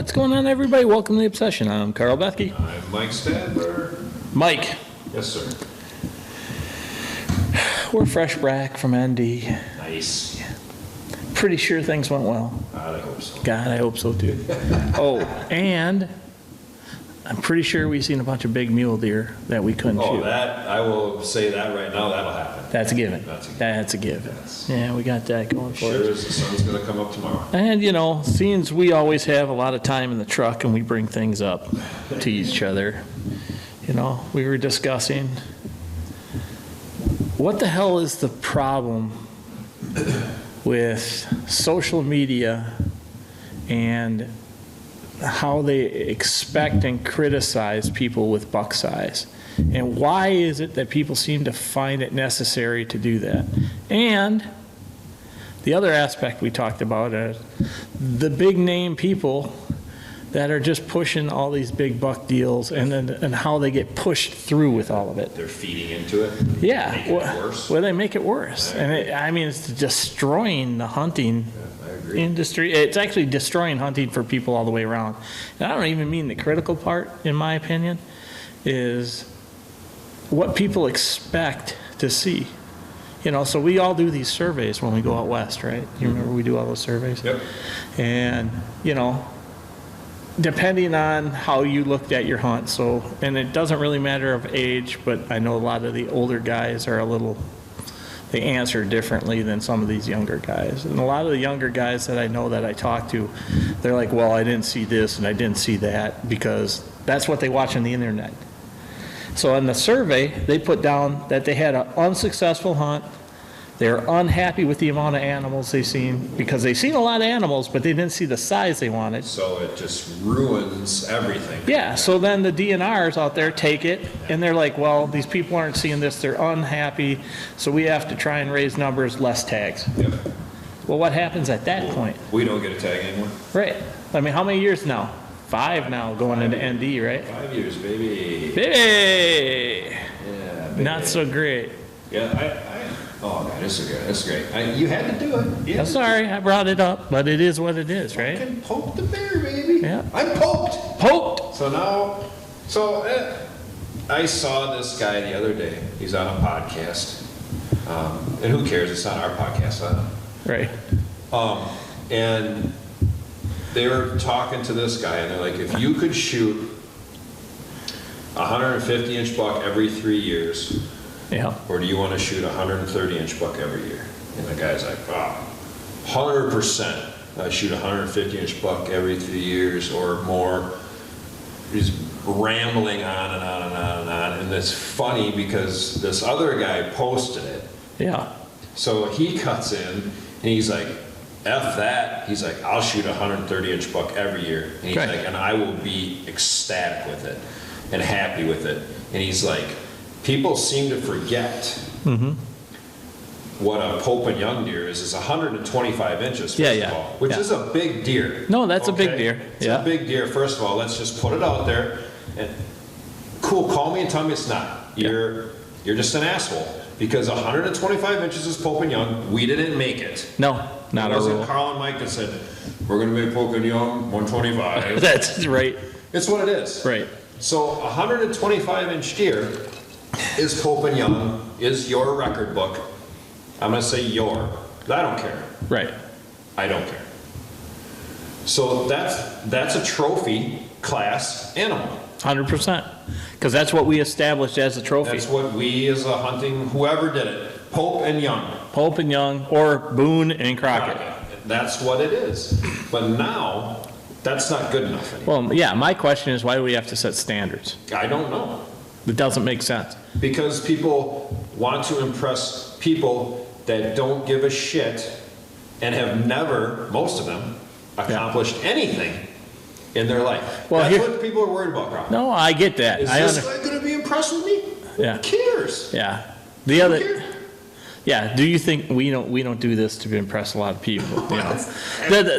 What's going on, everybody? Welcome to The Obsession. I'm Carl Bethke. I'm Mike Stadler. Mike. Yes, sir. We're fresh back from ND. Nice. Yeah. Pretty sure things went well. God, I hope so. God, I hope so too. Oh, and I'm pretty sure we've seen a bunch of big mule deer that we couldn't shoot. Oh, that, I will say that right now, that'll happen. That's a given. That's a given. Yes. Yeah, we got that going for us. Sure as the sun's going to come up tomorrow. And, you know, seeing as we always have a lot of time in the truck and we bring things up to each other, you know, we were discussing what the hell is the problem with social media and how they expect and criticize people with buck size. And why is it that people seem to find it necessary to do that? And the other aspect we talked about is the big name people that are just pushing all these big buck deals and how they get pushed through with all of it. They're feeding into it. Yeah. Making it worse. Well, they make it worse. I mean, it's destroying the hunting industry. It's actually destroying hunting for people all the way around. And I don't even mean the critical part, in my opinion, is what people expect to see. You know, so we all do these surveys when we go out west, right? You remember we do all those surveys? Yep. And, you know, depending on how you looked at your hunt, so, and it doesn't really matter of age, but I know a lot of the older guys are they answer differently than some of these younger guys. And a lot of the younger guys that I know that I talk to, they're like, well, I didn't see this and I didn't see that, because that's what they watch on the internet. So in the survey, they put down that they had an unsuccessful hunt. They're unhappy with the amount of animals they've seen, because they've seen a lot of animals, but they didn't see the size they wanted. So it just ruins everything. Yeah, so then the DNRs out there take it, and they're like, well, these people aren't seeing this, they're unhappy, so we have to try and raise numbers, less tags. Yep. Well, what happens at that point? We don't get a tag anymore. Right. I mean, how many years now? 5 now, going into ND, right? 5 years, baby. Hey! Yeah, baby. Not so great. Yeah, oh, God, this is good. That's great. You had to do it. I'm sorry I brought it up, but it is what it is, right? I can poke the bear, baby. Yeah. I'm poked. Poked! So now, I saw this guy the other day. He's on a podcast. And who cares? It's not our podcast. Right. And they were talking to this guy, and they're like, if you could shoot a 150-inch buck every 3 years, Yeah. or do you want to shoot a 130-inch buck every year? And the guy's like, 100%. I shoot a 150-inch buck every 3 years or more. He's rambling on and on and on and on. And it's funny because this other guy posted it. Yeah. So he cuts in and he's like, F that. He's like, I'll shoot a 130-inch buck every year. And he's Right. like, and I will be ecstatic with it and happy with it. And he's like, people seem to forget what a Pope and Young deer is 125 inches, first of all, which is a big deer. No, that's a big deer. It's a big deer. First of all, let's just put it out there. And cool, call me and tell me it's not. You're just an asshole. Because 125 inches is Pope and Young. We didn't make it. No, not our rule. It wasn't Carl and Mike that said, we're going to make Pope and Young 125. That's right. It's what it is. Right. So 125-inch deer is Pope and Young, is your record book. I'm going to say your. I don't care. Right. I don't care. So that's a trophy class animal. 100%. Because that's what we established as a trophy. That's what we as a hunting, whoever did it, Pope and Young. Pope and Young, or Boone and Crockett. That's what it is. But now, that's not good enough anymore. Well, yeah, my question is, why do we have to set standards? I don't know. It doesn't make sense. Because people want to impress people that don't give a shit and have never, most of them, accomplished anything in their life. Well, that's what people are worried about, Rob. No, I get that. Is this guy going to be impressed with me? Yeah. Who cares? Yeah. The other. Yeah. Do you think we don't do this to impress a lot of people? You know,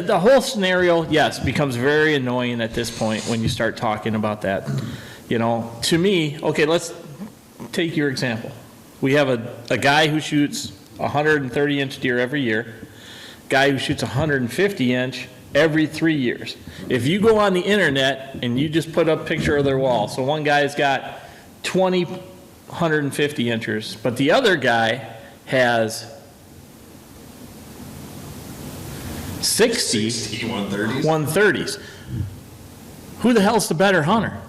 the whole scenario, yes, becomes very annoying at this point when you start talking about that. You know, to me, okay, let's take your example. We have a guy who shoots 130-inch deer every year, guy who shoots 150-inch every 3 years. If you go on the internet and you just put up a picture of their wall, so one guy's got 20 150 inchers, but the other guy has 60 130s. 130s. Who the hell's the better hunter?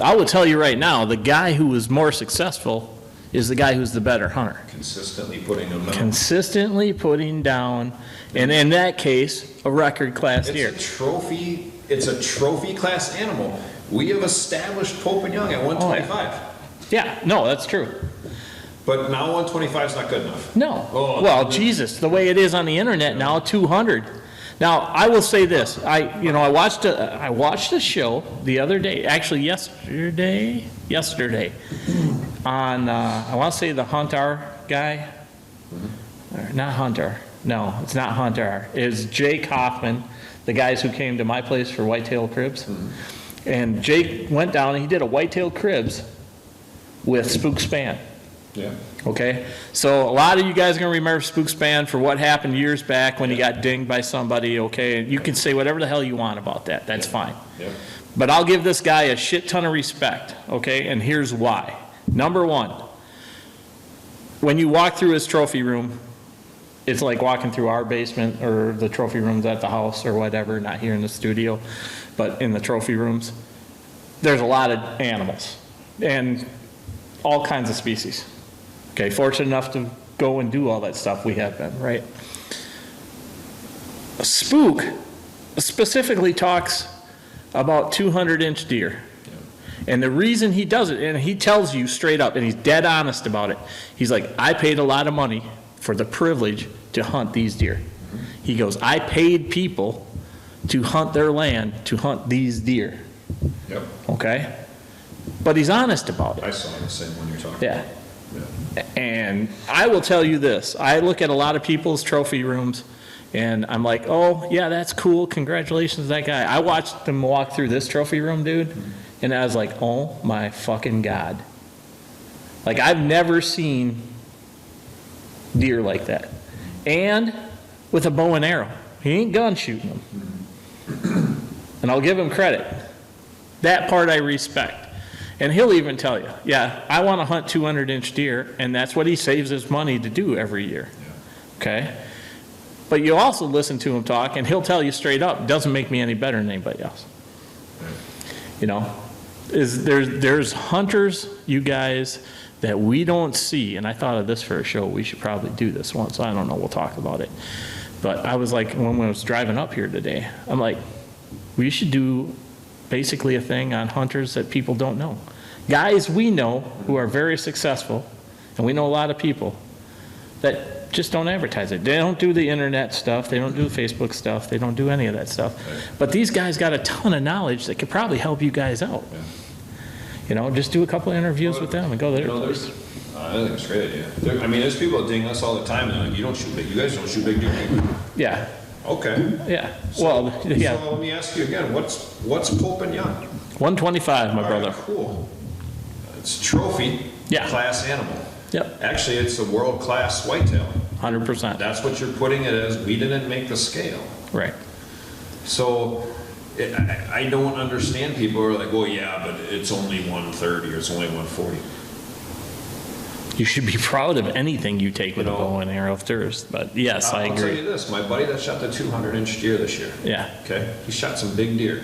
I will tell you right now, the guy who was more successful is the guy who's the better hunter. Consistently putting them down. Consistently putting down, and in that case, a record class deer. It's a trophy class animal. We have established Pope and Young at 125. Yeah, no, that's true. But now 125 is not good enough. No. Oh, Well, Jesus, the way it is on the internet now, 200. Now, I will say this. I watched a show the other day, actually yesterday, on, I want to say the Hunter guy. Or not Hunter. No, it's not Hunter. It's Jake Hoffman, the guys who came to my place for whitetail cribs. And Jake went down and he did a whitetail cribs with spook span. Yeah. Okay, so a lot of you guys are going to remember spook span for what happened years back when he got dinged by somebody, okay? And you can say whatever the hell you want about that. That's fine. Yeah. But I'll give this guy a shit ton of respect, okay? And here's why. Number one, when you walk through his trophy room, it's like walking through our basement or the trophy rooms at the house or whatever, not here in the studio, but in the trophy rooms. There's a lot of animals and all kinds of species. Okay, fortunate enough to go and do all that stuff, we have been, right? A spook specifically talks about 200-inch deer. And the reason he does it, and he tells you straight up, and he's dead honest about it, he's like, I paid a lot of money for the privilege to hunt these deer. He goes, I paid people to hunt their land to hunt these deer. Yep. Okay? But he's honest about it. I saw the same one you're talking Yeah. about. Yeah. And I will tell you this, I look at a lot of people's trophy rooms and I'm like, oh, yeah, that's cool, congratulations to that guy. I watched them walk through this trophy room, dude, and I was like, oh my fucking God. Like, I've never seen deer like that. And with a bow and arrow. He ain't gun shooting them. And I'll give him credit. That part I respect. And he'll even tell you, yeah, I want to hunt 200-inch deer, and that's what he saves his money to do every year. Okay? But you also listen to him talk, and he'll tell you straight up, doesn't make me any better than anybody else. You know? There's hunters, you guys, that we don't see, and I thought of this for a show, we should probably do this once, I don't know, we'll talk about it. But I was like, when I was driving up here today, I'm like, we should do basically a thing on hunters that people don't know. Guys we know who are very successful, and we know a lot of people that just don't advertise it. They don't do the internet stuff, they don't do the Facebook stuff, they don't do any of that stuff. But these guys got a ton of knowledge that could probably help you guys out. You know, just do a couple of interviews with them and go there. I think it's a great idea. I mean, there's people that ding us all the time, and they're like, you don't shoot big, you guys don't shoot big deer. Yeah. Okay. Yeah. So, well, yeah. So let me ask you again, what's Pope and Young? 125, my brother. Right, cool. It's trophy class animal. Yep. Actually, it's a world-class whitetail. 100%. That's what you're putting it as. We didn't make the scale. Right. So I don't understand people who are like, well, yeah, but it's only 130 or it's only 140. You should be proud of anything you take with a bow and arrow first, but yes, I agree. I'll tell you this, my buddy that shot the 200-inch deer this year. Yeah. Okay, he shot some big deer.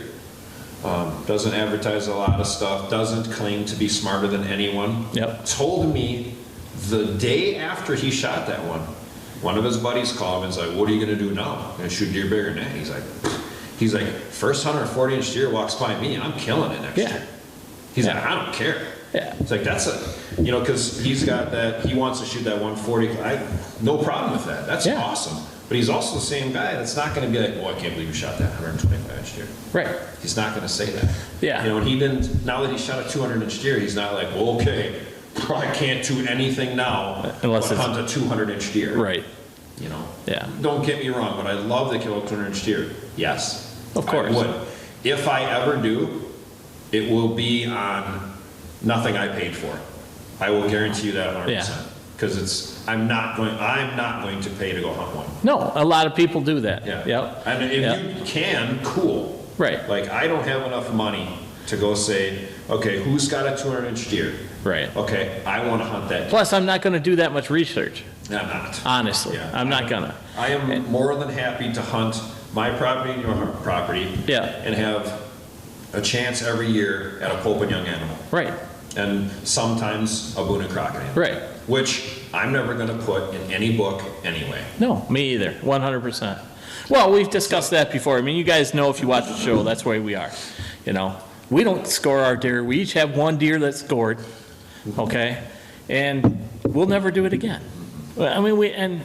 Doesn't advertise a lot of stuff, doesn't claim to be smarter than anyone. Yep. Told me the day after he shot that one of his buddies called him and was like, what are you going to do now? I'm going to shoot deer bigger than that. He's like, first 140-inch deer walks by me and I'm killing it next year. He's like, I don't care. Yeah. It's like, that's because he's got that, he wants to shoot that 140. No problem with that. That's awesome. But he's also the same guy that's not going to be like, oh, I can't believe you shot that 125-inch deer. Right. He's not going to say that. Yeah. You know, and he didn't, now that he shot a 200-inch deer, he's not like, well, okay, I can't do anything now unless but hunt a 200-inch deer. Right. You know? Yeah. Don't get me wrong, but I love to kill a 200-inch deer. Yes. Of course. I would. If I ever do, it will be on nothing I paid for. I will guarantee you that 100%. Yeah. because I'm not going to pay to go hunt one. No, a lot of people do that. Yeah. Yep. I mean, if you can, cool. Right. Like, I don't have enough money to go say, okay, who's got a 200-inch deer? Right. Okay, I want to hunt that deer. Plus, I'm not going to do that much research. I'm not. Honestly, Yeah, I'm not gonna. I am more than happy to hunt my property and your property. Yeah. And have a chance every year at a Pope and Young animal. Right. And sometimes a Boone and Crockett animal. Right. Which I'm never going to put in any book anyway. No, me either. 100%. Well, we've discussed that before. I mean, you guys know if you watch the show, that's where we are. You know, we don't score our deer. We each have one deer that's scored. Okay, and we'll never do it again. I mean,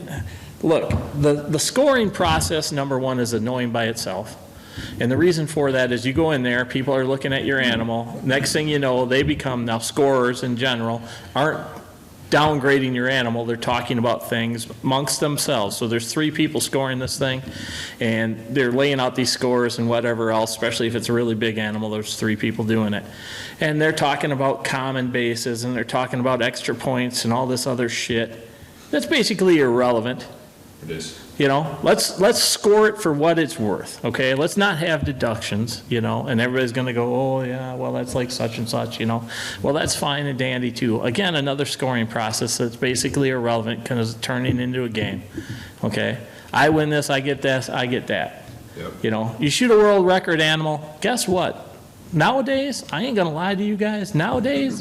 look, the scoring process, number one, is annoying by itself. And the reason for that is you go in there, people are looking at your animal. Next thing you know, they become, now scorers in general, aren't downgrading your animal. They're talking about things amongst themselves. So there's 3 people scoring this thing, and they're laying out these scores and whatever else, especially if it's a really big animal, there's 3 people doing it. And they're talking about common bases, and they're talking about extra points and all this other shit. That's basically irrelevant. It is. You know, let's score it for what it's worth, okay? Let's not have deductions, you know, and everybody's going to go, oh, yeah, well, that's like such and such, you know. Well, that's fine and dandy, too. Again, another scoring process that's basically irrelevant because it's turning into a game, okay? I win this, I get this, I get that. Yep. You know, you shoot a world record animal, guess what? Nowadays, I ain't going to lie to you guys, nowadays,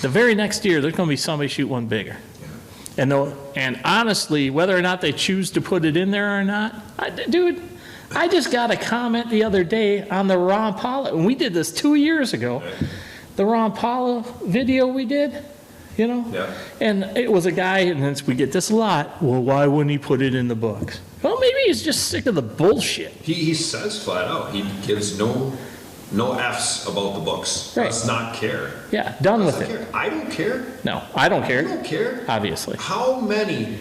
the very next year, there's going to be somebody shoot one bigger. And honestly, whether or not they choose to put it in there or not, dude, I just got a comment the other day on the Ron Paula, and we did this 2 years ago, the Ron Paula video we did, you know? Yeah. And it was a guy, and we get this a lot, well, why wouldn't he put it in the books? Well, maybe he's just sick of the bullshit. He says flat out, he gives no F's about the books. Right. Does not care. Yeah, done with it. Care. I don't care. No, I don't care. You don't care. Obviously. How many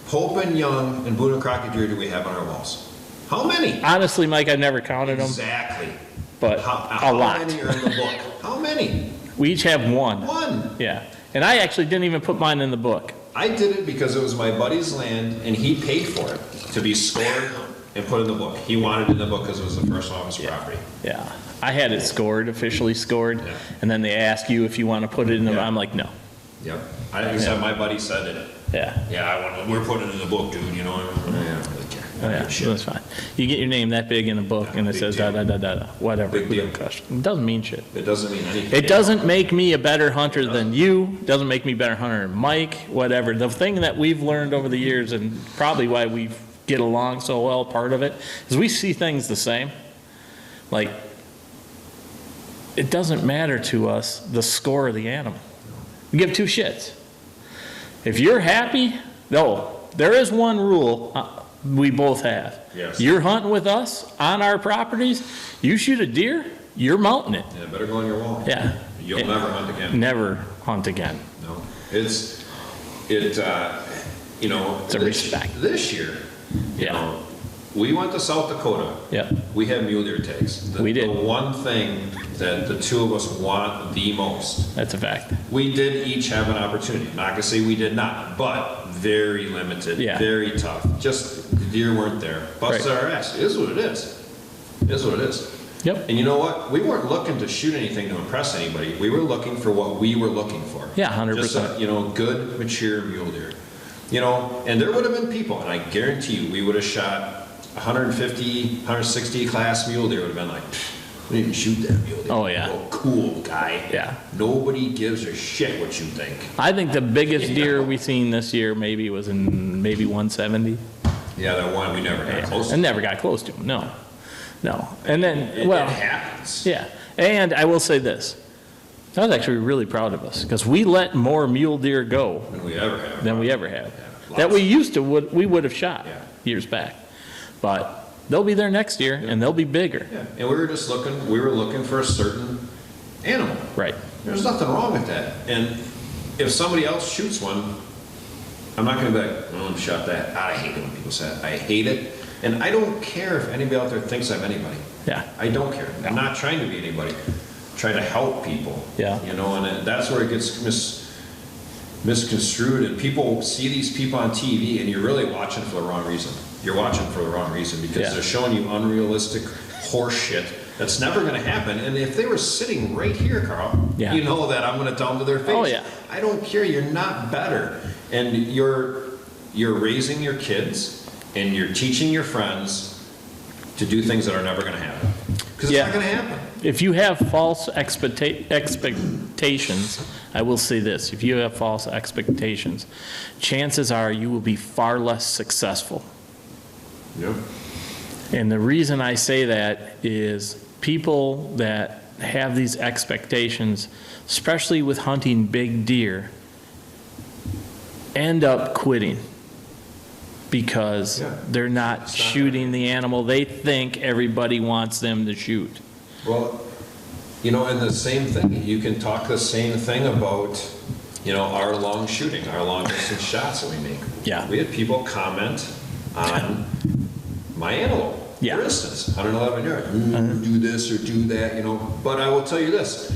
Pope and Young and Boone and Crockett deer do we have on our walls? How many? Honestly, Mike, I never counted them. Exactly. But how a lot. How many are in the book? How many? We each have one. One. Yeah. And I actually didn't even put mine in the book. I did it because it was my buddy's land, and he paid for it to be scored and put in the book. He wanted it in the book because it was the first on his property. Yeah. I had it scored, officially scored, Yeah. and then they ask you if you want to put it in the, Yeah. I'm like, no. Yep. My buddy said it. Yeah. Yeah, we're putting it in the book, dude, you know. Yeah, Oh, yeah, that's fine. You get your name that big in a book, Yeah, and it big says deal. da, whatever. Big deal. It doesn't mean shit. It doesn't mean anything. It doesn't make me a better hunter than you, doesn't make me a better hunter than Mike, whatever. The thing that we've learned over the years, and probably why we get along so well, part of it, is we see things the same. Like, it doesn't matter to us the score of the animal. We give 2 shits. If you're happy, no, there is one rule we both have. Yes. You're hunting with us on our properties, you shoot a deer, you're mounting it. Yeah, better go on your wall. Yeah. You'll never hunt again. Never hunt again. No. It's a respect. This year, you know, we went to South Dakota. Yeah. We had mule deer tags. We did. The one thing that the 2 of us want the most. That's a fact. We did each have an opportunity. Not gonna say we did not, but very limited, Yeah. very tough. Just the deer weren't there. Busted our ass. It is what it is. It is what it is. Yep. And you know what? We weren't looking to shoot anything to impress anybody. We were looking for what we were looking for. Yeah, 100%. Just a, good, mature mule deer. And there would have been people, and I guarantee you, we would have shot 150, 160 class mule deer. Would have been like, we didn't shoot that mule deer. Oh, yeah. Oh, cool guy. Yeah. Nobody gives a shit what you think. I think the biggest deer we seen this year maybe was in 170. Yeah, that one we never got close to. I never got close to him. No. And then, It happens. yeah. And I will say this. I was actually really proud of us because we let more mule deer go Than we ever have. than we ever have. Yeah, That we used to, we would have shot Yeah. years back. But they'll be there next year and they'll be bigger. Yeah. And we were looking for a certain animal. Right. There's nothing wrong with that. And if somebody else shoots one, I'm not going to be like, oh, shot that. I hate it when people say that. I hate it. And I don't care if anybody out there thinks I'm anybody. Yeah. I don't care. I'm not trying to be anybody. I'm trying to help people. Yeah. And that's where it gets misconstrued, and people see these people on TV, and you're really watching for the wrong reason. You're watching for the wrong reason because Yeah. they're showing you unrealistic horse shit that's never going to happen. And if they were sitting right here, Carl, Yeah. you know that I'm going to tell them to their face. Oh, yeah. I don't care. You're not better, and you're raising your kids and you're teaching your friends to do things that are never going to happen because it's Yeah. not going to happen. If you have false expectations, I will say this, if you have false expectations, chances are you will be far less successful. Yep. And the reason I say that is people that have these expectations, especially with hunting big deer, end up quitting because Yeah. they're not shooting the animal they think everybody wants them to shoot. Well, and the same thing, you can talk the same thing about, our long shooting, our long distance shots that we make. Yeah. We had people comment on my antelope, Yeah. for instance, 111 yards. Do this or do that, But I will tell you this,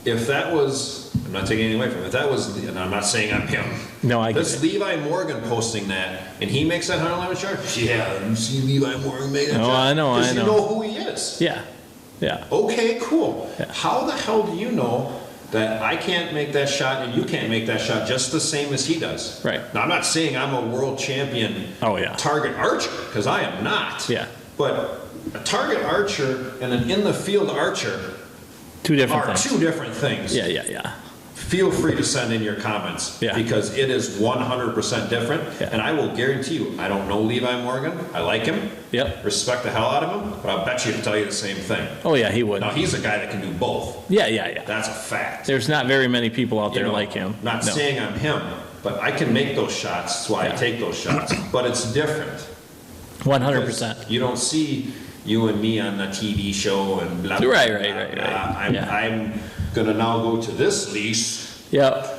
if that was, I'm not taking anything away from it, if that was, and I'm not saying I'm him. No, I get That's it. Levi Morgan posting that, and he makes that 111 yards. Yeah, you see Levi Morgan make that Oh, shot? I know, I 'Cause you know. know who he is. Yeah, yeah. Okay, cool. Yeah. How the hell do you know that I can't make that shot and you can't make that shot just the same as he does? Right. Now, I'm not saying I'm a world champion Oh, yeah. target archer, because I am not. Yeah. But a target archer and an in-the-field archer Two different are things. two different things. Yeah, yeah, yeah. Feel free to send in your comments Yeah. because it is 100% different. Yeah. And I will guarantee you, I don't know Levi Morgan. I like him. Yep. Respect the hell out of him. But I'll bet you he'll tell you the same thing. Oh, yeah, he would. Now, he's a guy that can do both. Yeah, yeah, yeah. That's a fact. There's not very many people out You there know, like him. Not No. saying I'm him, but I can make those shots. That's why I Yeah. take those shots. But it's different. 100%. Because you don't see you and me on a TV show and blah, blah, Right, blah, right, right, blah. right. Yeah. I'm going to now go to this lease Yep.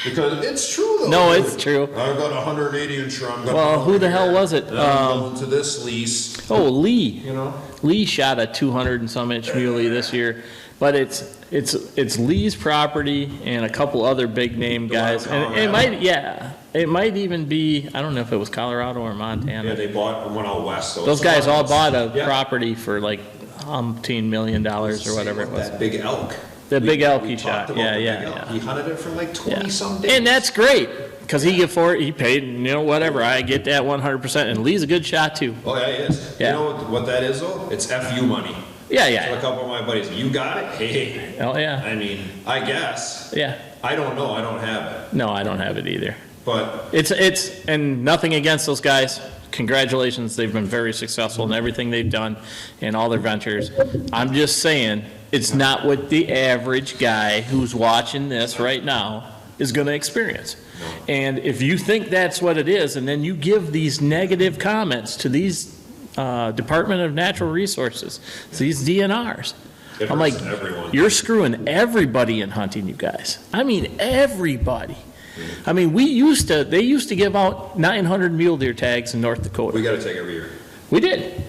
because it's true, though. No, dude. it's true. I've got 180 inch drum. Well, who the hell was it? And I'm going to this lease, Oh, Lee. you know? Lee shot a 200 and some inch muley this year, but it's Lee's property and a couple other big name The one in guys. And it Colorado. might, yeah, it might even be, I don't know if it was Colorado or Montana. Yeah, they bought one out west. So Those it's guys all bought a Yeah. property for like $10 million or whatever it was. That big elk. The big elk We he talked shot. about Yeah, the yeah, big elk. yeah. He hunted it for like 20 Yeah. some days. And that's great, because he paid, whatever, I get that 100%, and Lee's a good shot too. Oh, yeah, he is. Yeah. You know what that is, though? It's FU money. Yeah, So a yeah. couple of my buddies, you got it? Hey. Oh, yeah, I mean, I guess. yeah. I don't know. I don't have it. No, I don't have it either. But And nothing against those guys. Congratulations, they've been very successful in everything they've done in all their ventures. I'm just saying, it's not what the average guy who's watching this right now is gonna experience. And if you think that's what it is, and then you give these negative comments to these Department of Natural Resources, these DNRs, it I'm like, hurts everyone. you're screwing everybody in hunting, you guys. I mean, everybody. I mean, they used to give out 900 mule deer tags in North Dakota. We got to take every year. We did.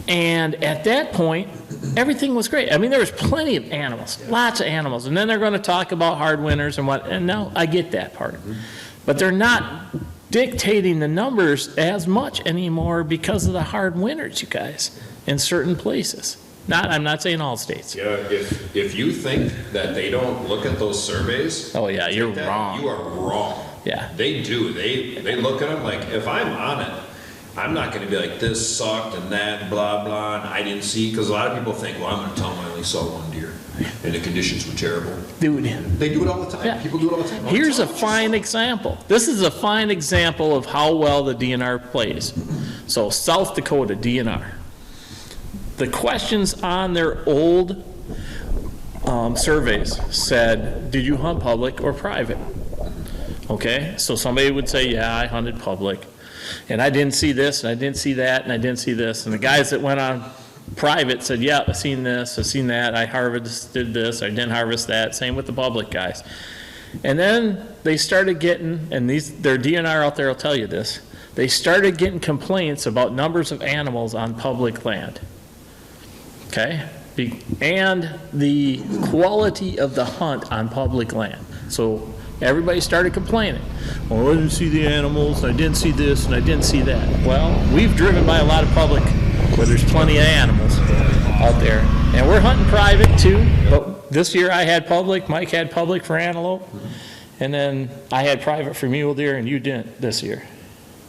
And at that point, everything was great. I mean, there was plenty of animals, lots of animals. And then they're going to talk about hard winters and what, and now I get that part. But they're not dictating the numbers as much anymore because of the hard winters, you guys, in certain places. I'm not saying all states. Yeah, if you think that they don't look at those surveys, Oh, yeah, you're that, wrong. you are wrong. Yeah. They do. They look at them like, if I'm on it, I'm not going to be like, this sucked and that, blah, blah, and I didn't see, because a lot of people think, well, I'm going to tell them I only saw one deer, and the conditions were terrible. Dude. They do it all the time. Yeah. People do it all the time. Here's Tell a them what you fine saw. example. This is a fine example of how well the DNR plays. So South Dakota DNR. The questions on their old surveys said, did you hunt public or private? Okay, so somebody would say, yeah, I hunted public. And I didn't see this, and I didn't see that, and I didn't see this. And the guys that went on private said, yeah, I've seen this, I've seen that, I harvested this, I didn't harvest that. Same with the public guys. And then they started getting, and their DNR out there will tell you this, they started getting complaints about numbers of animals on public land. Okay? And the quality of the hunt on public land. So everybody started complaining. Well, I didn't see the animals, I didn't see this, and I didn't see that. Well, we've driven by a lot of public where there's plenty of animals out there. And we're hunting private too, but this year I had public, Mike had public for antelope, and then I had private for mule deer, and you didn't this year.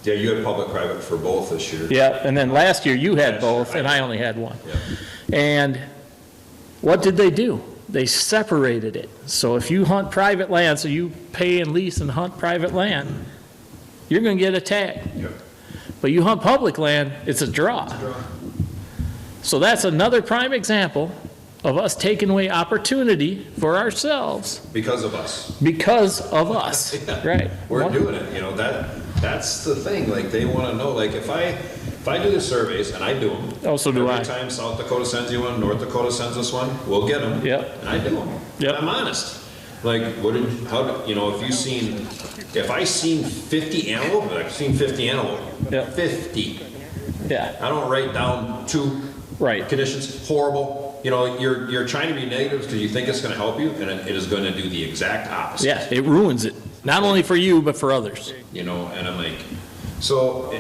Yeah, you had public-private for both this year. Yeah, and then last year you had both, and I only had one. Yeah. And what did they do? They separated it. So if you hunt private land, so you pay and lease and hunt private land, you're going to get a tag. Yep. But you hunt public land, it's a draw. So that's another prime example of us taking away opportunity for ourselves. Because of us. Because of us, Yeah. right. We're doing it, you know, that's the thing, like, they want to know, like, if I do the surveys, and I do them. Oh, so do I. Every time South Dakota sends you one, North Dakota sends us one, we'll get them. Yep. And I do them. Yep. I'm honest. Like, you know, if I seen 50 antelope, I've seen 50 antelope. Yep. 50. Yeah, I don't write down two right. conditions, horrible. You know, you're trying to be negative because you think it's going to help you, and it is going to do the exact opposite. Yeah, it ruins it. Not only for you, but for others. You know, and I'm like, so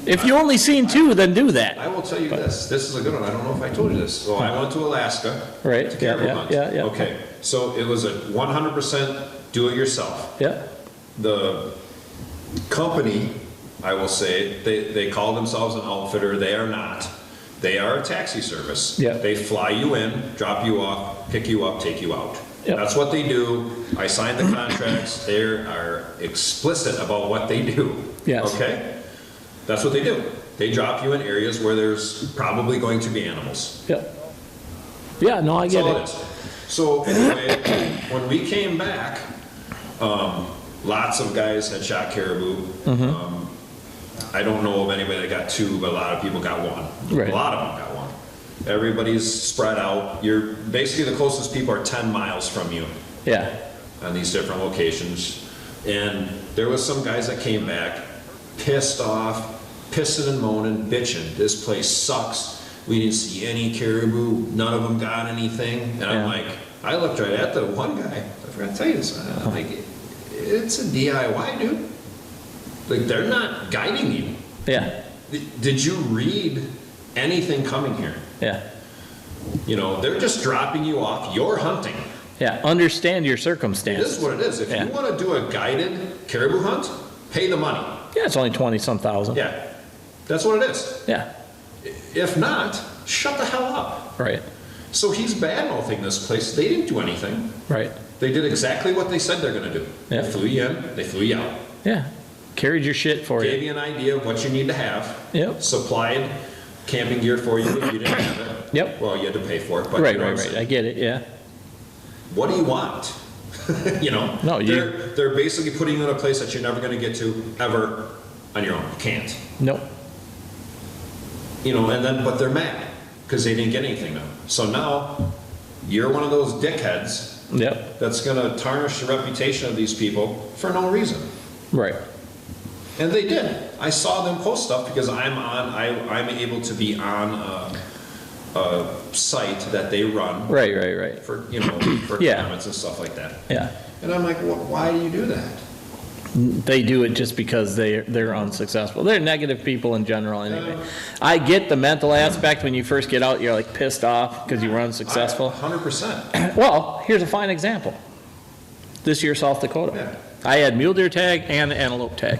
If you only seen two, then do that. I will tell you this. This is a good one. I don't know if I told you this. So I went to Alaska. Right. To caribou Yeah, hunt. yeah. Okay. So it was a 100% do-it-yourself. Yeah, The company, I will say, they call themselves an outfitter. They are not. They are a taxi service. Yeah. They fly you in, drop you off, pick you up, take you out. Yep. That's what they do. I signed the contracts. They are explicit about what they do. Yes. Okay? That's what they do. They drop you in areas where there's probably going to be animals. yeah. Yeah, no, I That's get all it it. is. So anyway, when we came back, lots of guys had shot caribou. I don't know of anybody that got two, but a lot of people got one. Right. A lot of them got one. Everybody's spread out. You're basically the closest people are 10 miles from you Yeah, on these different locations. And there was some guys that came back pissed off, pissing and moaning, bitching. This place sucks. We didn't see any caribou. None of them got anything. And I'm Yeah. like, I looked right at the one guy. I forgot to tell you this. I'm like, it's a DIY, dude. Like, they're not guiding you. yeah, Did you read anything coming here? yeah, You know, they're just dropping you off. You're hunting. yeah. Understand your It circumstances. is what it is. If Yeah. you want to do a guided caribou hunt, pay the money. Yeah, it's only 20-some thousand. Yeah, that's what it is. Yeah, If not, shut the hell up. right, So he's bad-mouthing this place. They didn't do anything. right. They did exactly what they said they're going to do. Yeah. They flew you in, they flew you out. Yeah, carried your shit for Gave you. you an idea of what you need to have. Yep. Supplied camping gear for you if you didn't have it. Yep. Well, you had to pay for it. But Right, you know right, what I'm right. saying. I get it, yeah. What do you want? You know? No, they're basically putting you in a place that you're never going to get to ever on your own. You can't. Nope. You know, but they're mad because they didn't get anything done. So now you're one of those dickheads Yep, that's going to tarnish the reputation of these people for no reason. right. And they did. I saw them post stuff because I'm able to be on a site that they run Right, right, right. for, for Yeah. comments and stuff like that. Yeah. And I'm like, why do you do that? They do it just because they're unsuccessful. They're negative people in general anyway. I get the mental aspect when you first get out, you're like pissed off because you were unsuccessful. 100%. Well, here's a fine example. This year, South Dakota. Yeah. I had mule deer tag and antelope tag.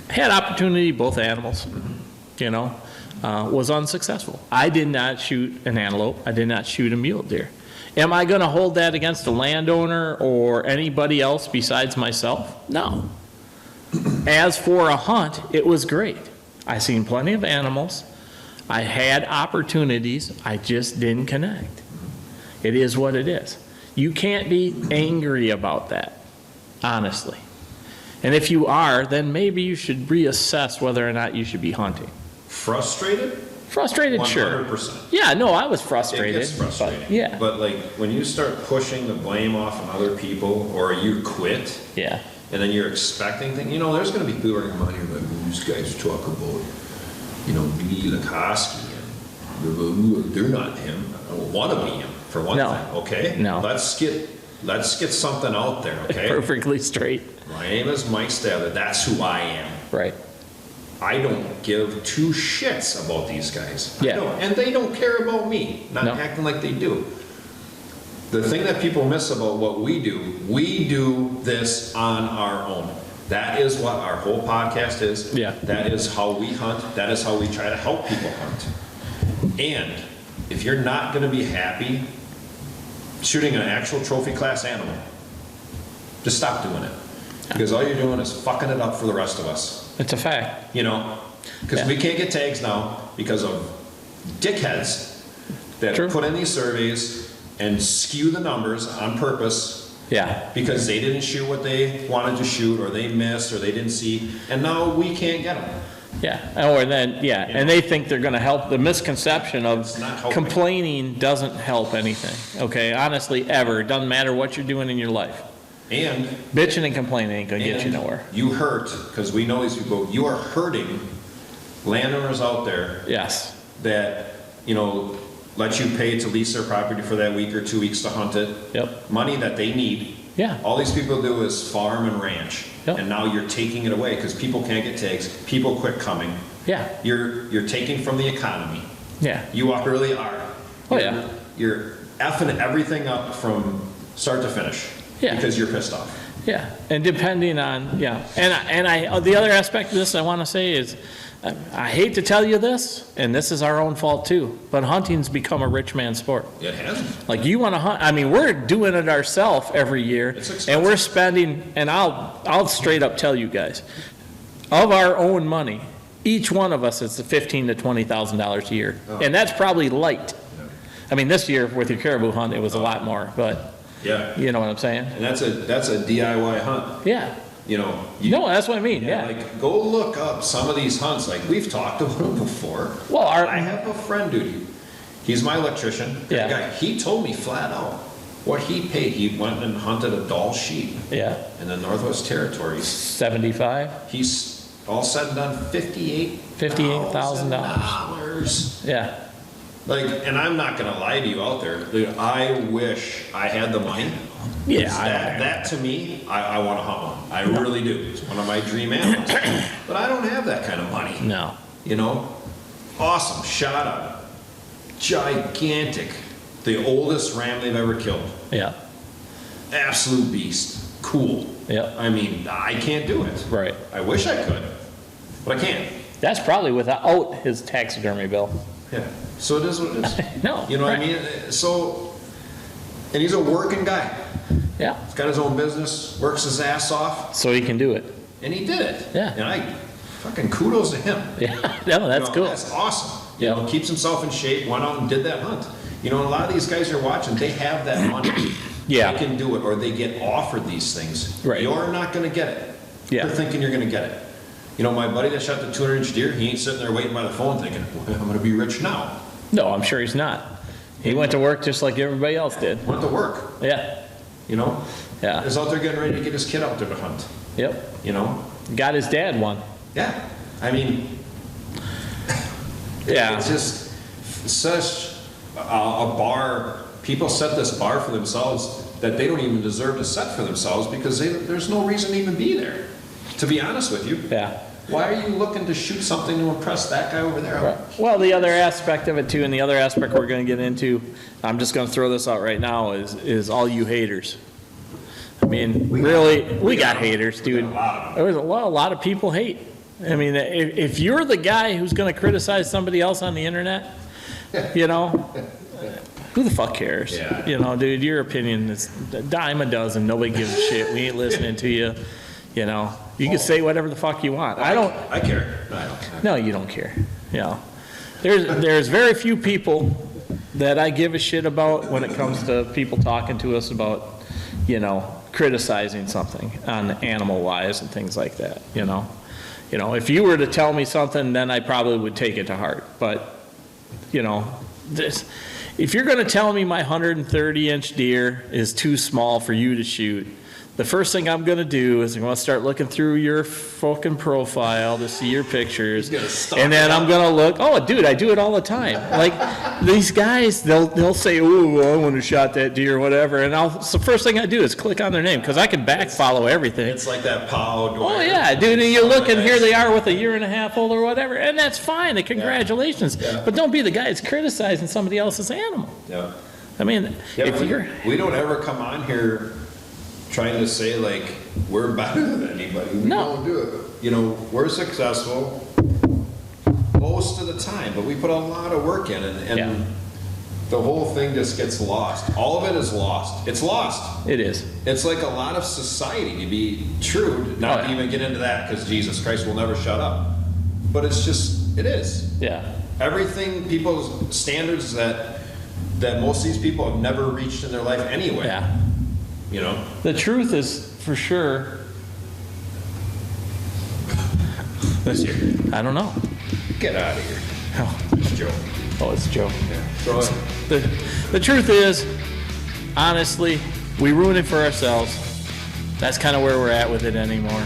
Had opportunity, both animals, was unsuccessful. I did not shoot an antelope. I did not shoot a mule deer. Am I going to hold that against a landowner or anybody else besides myself? No. As for a hunt, it was great. I seen plenty of animals. I had opportunities. I just didn't connect. It is what it is. You can't be angry about that, honestly. And if you are, then maybe you should reassess whether or not you should be hunting. Frustrated? Frustrated, sure. 100%. Yeah, no, I was It frustrated. gets frustrating. But, yeah. But like when you start pushing the blame off on other people or you quit Yeah. and then you're expecting things, there's going to be people who are going to come out here like, well, these guys talk about, Lee Lukoski and they're not him. I don't want to be him for one No. thing, okay? No. Let's get let's get something out there, okay? Perfectly straight. My name is Mike Stadler. That's who I am. Right. I don't give two shits about these guys. Yeah. I don't. And they don't care about me, not No. acting like they do. The thing that people miss about what we do this on our own. That is what our whole podcast is. Yeah. That is how we hunt. That is how we try to help people hunt. And if you're not going to be happy shooting an actual trophy class animal, just stop doing it. Because all you're doing is fucking it up for the rest of us. It's a fact. You know? Because Yeah. we can't get tags now because of dickheads that True. put in these surveys and skew the numbers on purpose Yeah. because they didn't shoot what they wanted to shoot, or they missed, or they didn't see, and now we can't get them. Yeah. Or then, yeah. And they think they're going to help. The misconception It's of not helping. complaining doesn't help anything. Okay. Honestly, ever. It doesn't matter what you're doing in your life. And Bitching and complaining ain't going to get you nowhere. you hurt, because we know these people, you are hurting landowners out there Yes. that, you know, let you pay to lease their property for that week or 2 weeks to hunt it. Yep. Money that they need. Yeah. All these people do is farm and ranch. Yep. And now you're taking it away because people can't get tags. People quit coming. Yeah. You're taking from the economy. Yeah. You really are. Oh, yeah. You're effing everything up from start to finish. Yeah. Because you're pissed off. Yeah, and depending on, yeah, and I the other aspect of this I want to say is, I hate to tell you this, and this is our own fault too, but hunting's become a rich man's sport. It hasn't. Like, you want to hunt, I mean, we're doing it ourselves every year, It's expensive. and we're spending, and I'll straight up tell you guys, of our own money, each one of us is $15,000 to $20,000 a year, Oh. and that's probably light. I mean, this year with your caribou hunt, it was a lot more, but Yeah. you know what I'm saying? And that's a DIY hunt. Yeah. You know. You, No, that's what I mean, yeah. Like, go look up some of these hunts. Like, we've talked about them before. Well, I have a friend, dude. He's my electrician. Yeah. Guy. He told me flat out what he paid. He went and hunted a Dall sheep Yeah, in the Northwest Territories. 75, He's all said and done $58,000. Yeah, Like, and I'm not gonna lie to you out there, dude. I wish I had the money. Yeah, It's I don't that to me, I want to hunt one. I really do. It's one of my dream animals. But I don't have that kind of money. no, You know, awesome, shot a gigantic, the oldest ram they've ever killed. yeah, Absolute beast, cool. yeah, I mean, I can't do it. right. I wish I could, but I can't. That's probably without his taxidermy bill. Yeah, so it is what it is. No. You know what I right. mean? So, and he's a working guy. Yeah, He's got his own business, works his ass off, so he can do it. and he did it. Yeah. And I fucking kudos to him. Yeah, no, that's You know, cool. That's awesome. You Yeah. know, keeps himself in shape, went out and did that hunt. You know, a lot of these guys you're watching, they have that money. Yeah. They can do it, or they get offered these things. Right. You're not gonna get it. Yeah. You're thinking you're gonna get it. You know, my buddy that shot the 200-inch deer, he ain't sitting there waiting by the phone thinking, well, I'm gonna be rich now. No, I'm sure he's not. He went to work just like everybody else did. Went to work, Yeah, you know? yeah, Is out there getting ready to get his kid out there to hunt, yep. you know? Got his dad one. Yeah. I mean, Yeah. it's just such a bar. People set this bar for themselves that they don't even deserve to set for themselves because there's no reason to even be there. To be honest with you, Yeah. why are you looking to shoot something to impress that guy over there? Right. Well, the other aspect of it too, and the other aspect we're gonna get into, I'm just gonna throw this out right now, is all you haters. I mean, really, we got haters, dude. a lot of them. There's a lot of people hate. I mean, if you're the guy who's gonna criticize somebody else on the internet, you know, who the fuck cares? Yeah. You know, dude, your opinion is a dime a dozen, nobody gives a shit, we ain't listening to you, you know. You can say whatever the fuck you want. I don't, I care. No, I don't. no, you don't care, you know. There's very few people that I give a shit about when it comes to people talking to us about, you know, criticizing something on animal wise and things like that, you know. You know, if you were to tell me something, then I probably would take it to heart. But, you know, if you're gonna tell me my 130-inch deer is too small for you to shoot, the first thing I'm gonna do is I'm gonna start looking through your fucking profile to see your pictures. He's gonna stalk And then it I'm up. gonna look, oh, dude, I do it all the time. Like, these guys, they'll say, oh, I wanna shot that deer or whatever, and it's the first thing I do is click on their name, because I can back follow everything. It's like that POW. Oh, yeah, dude, and you look, and here they are with a year and a half old or whatever, and that's fine, and congratulations. Yeah. But don't be the guy that's criticizing somebody else's animal. Yeah. I mean, Yeah, if but you're, we don't ever come on here trying to say like we're better than anybody. We No. don't do it. You know, we're successful most of the time, but we put a lot of work in, and Yeah. the whole thing just gets lost. All of it is lost. It's lost. it is. It's like a lot of society, to be true, not Oh, yeah. to even get into that, because Jesus Christ will never shut up. But it's just, it is. Yeah. Everything, people's standards that most of these people have never reached in their life anyway. Yeah. You know? The truth is, for sure, I don't know. Get out of here. Oh, It's a joke. it's a joke. Yeah. Throw it. The truth is, honestly, we ruin it for ourselves. That's kind of where we're at with it anymore.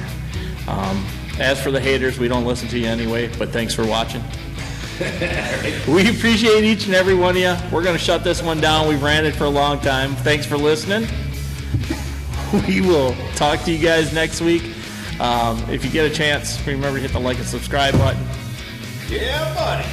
As for the haters, we don't listen to you anyway, but thanks for watching. We appreciate each and every one of you. We're going to shut this one down. We've ranted for a long time. Thanks for listening. We will talk to you guys next week. If you get a chance, remember to hit the like and subscribe button. Yeah, buddy.